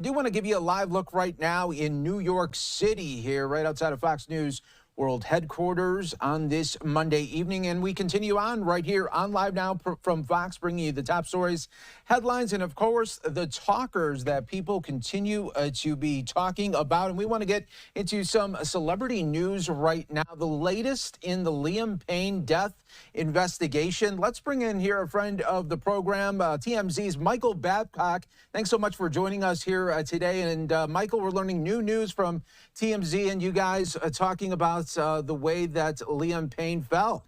I do want to give you a live look right now in New York City here, right outside of Fox News World Headquarters on this Monday evening. And we continue on right here on Live Now from Fox, bringing you the top stories, headlines, and of course, the talkers that people continue to be talking about. And we want to get into some celebrity news right now. The latest in the Liam Payne death investigation. Let's bring in here a friend of the program, TMZ's Michael Babcock. Thanks so much for joining us here today. And Michael, we're learning new news from TMZ and you guys talking about the way that Liam Payne fell.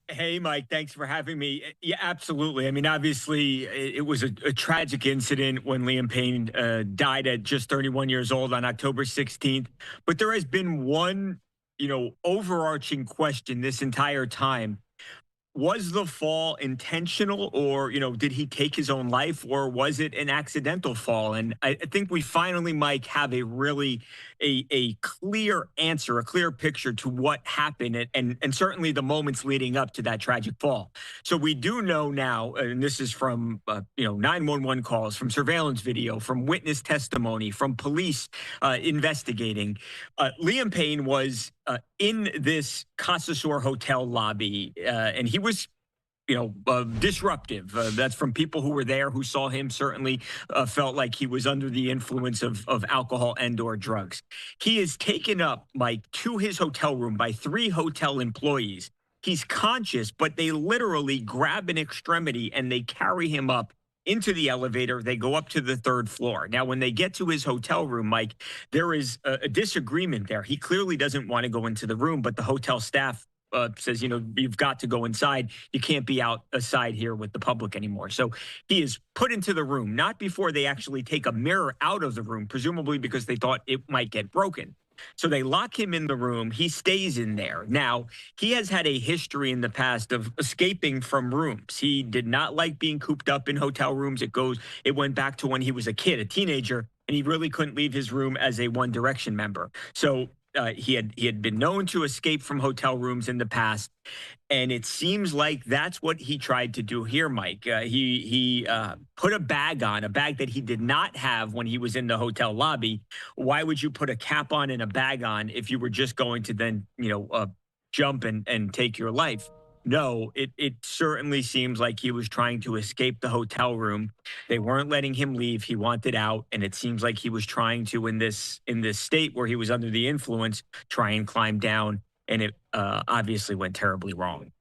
Hey, Mike, thanks for having me. Yeah, absolutely. I mean, obviously, it was a tragic incident when Liam Payne died at just 31 years old on October 16th. But there has been one, overarching question this entire time. Was the fall intentional, or, did he take his own life, or was it an accidental fall? And I think we finally, Mike, have a really a clear answer, a clear picture to what happened, and certainly the moments leading up to that tragic fall. So we do know now, and this is from 911 calls, from surveillance video, from witness testimony, from police investigating. Liam Payne was in this Casa Sur hotel lobby, and he was disruptive. That's from people who were there, who saw him, certainly felt like he was under the influence of alcohol and or drugs. He is taken up, Mike, to his hotel room by 3 hotel employees. He's conscious, but they literally grab an extremity and they carry him up into the elevator. They go up to the 3rd floor. Now, when they get to his hotel room, Mike, there is a disagreement there. He clearly doesn't want to go into the room, but the hotel staff says, you've got to go inside. You can't be outside here with the public anymore. So he is put into the room, not before they actually take a mirror out of the room, presumably because they thought it might get broken. So they lock him in the room. He stays in there. Now, he has had a history in the past of escaping from rooms. He did not like being cooped up in hotel rooms. It went back to when he was a kid, a teenager, and he really couldn't leave his room as a One Direction member. So he had been known to escape from hotel rooms in the past, and it seems like that's what he tried to do here, Mike. He put a bag on, a bag that he did not have when he was in the hotel lobby. Why would you put a cap on and a bag on if you were just going to then, jump and take your life? No, it certainly seems like he was trying to escape the hotel room. They weren't letting him leave. He wanted out, and it seems like he was trying to, in this state where he was under the influence, try and climb down, and it obviously went terribly wrong.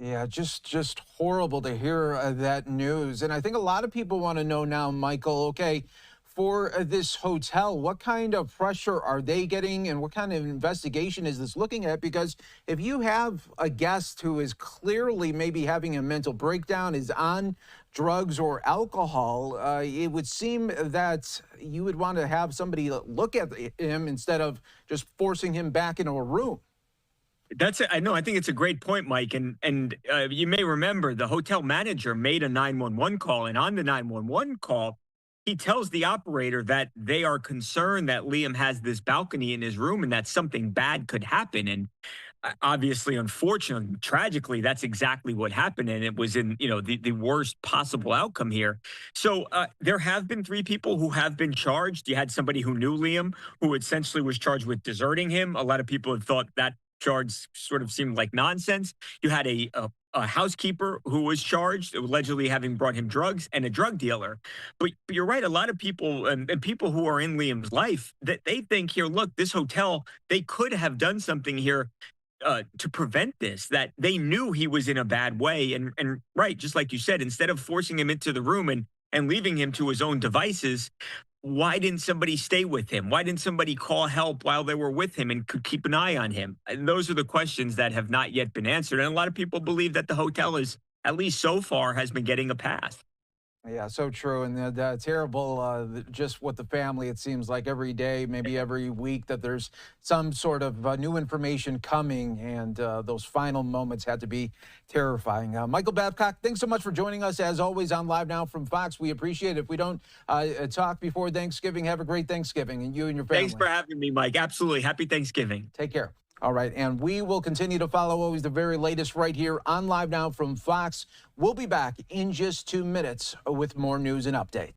Yeah, just horrible to hear that news. And I think a lot of people want to know now, Michael, okay, for this hotel, what kind of pressure are they getting and what kind of investigation is this looking at? Because if you have a guest who is clearly maybe having a mental breakdown, is on drugs or alcohol, it would seem that you would want to have somebody look at him instead of just forcing him back into a room. That's it. I know. I think it's a great point, Mike. And you may remember the hotel manager made a 911 call, and on the 911 call, he tells the operator that they are concerned that Liam has this balcony in his room and that something bad could happen. And obviously, unfortunately, tragically, that's exactly what happened. And it was in, the worst possible outcome here. So there have been 3 people who have been charged. You had somebody who knew Liam, who essentially was charged with deserting him. A lot of people had thought that charge sort of seemed like nonsense. You had a housekeeper who was charged, allegedly having brought him drugs, and a drug dealer. But you're right. A lot of people and people who are in Liam's life, that they think here, look, this hotel, they could have done something here to prevent this, that they knew he was in a bad way. And right, just like you said, instead of forcing him into the room and leaving him to his own devices, why didn't somebody stay with him? Why didn't somebody call help while they were with him and could keep an eye on him? And those are the questions that have not yet been answered. And a lot of people believe that the hotel is, at least so far, has been getting a pass. Yeah, so true. And terrible, just what the family, it seems like every day, maybe every week, that there's some sort of new information coming. And those final moments had to be terrifying. Michael Babcock, thanks so much for joining us, as always, on Live Now from Fox. We appreciate it. If we don't talk before Thanksgiving, have a great Thanksgiving, and you and your family. Thanks for having me, Mike. Absolutely. Happy Thanksgiving. Take care. All right, and we will continue to follow always the very latest right here on Live Now from Fox. We'll be back in just 2 minutes with more news and updates.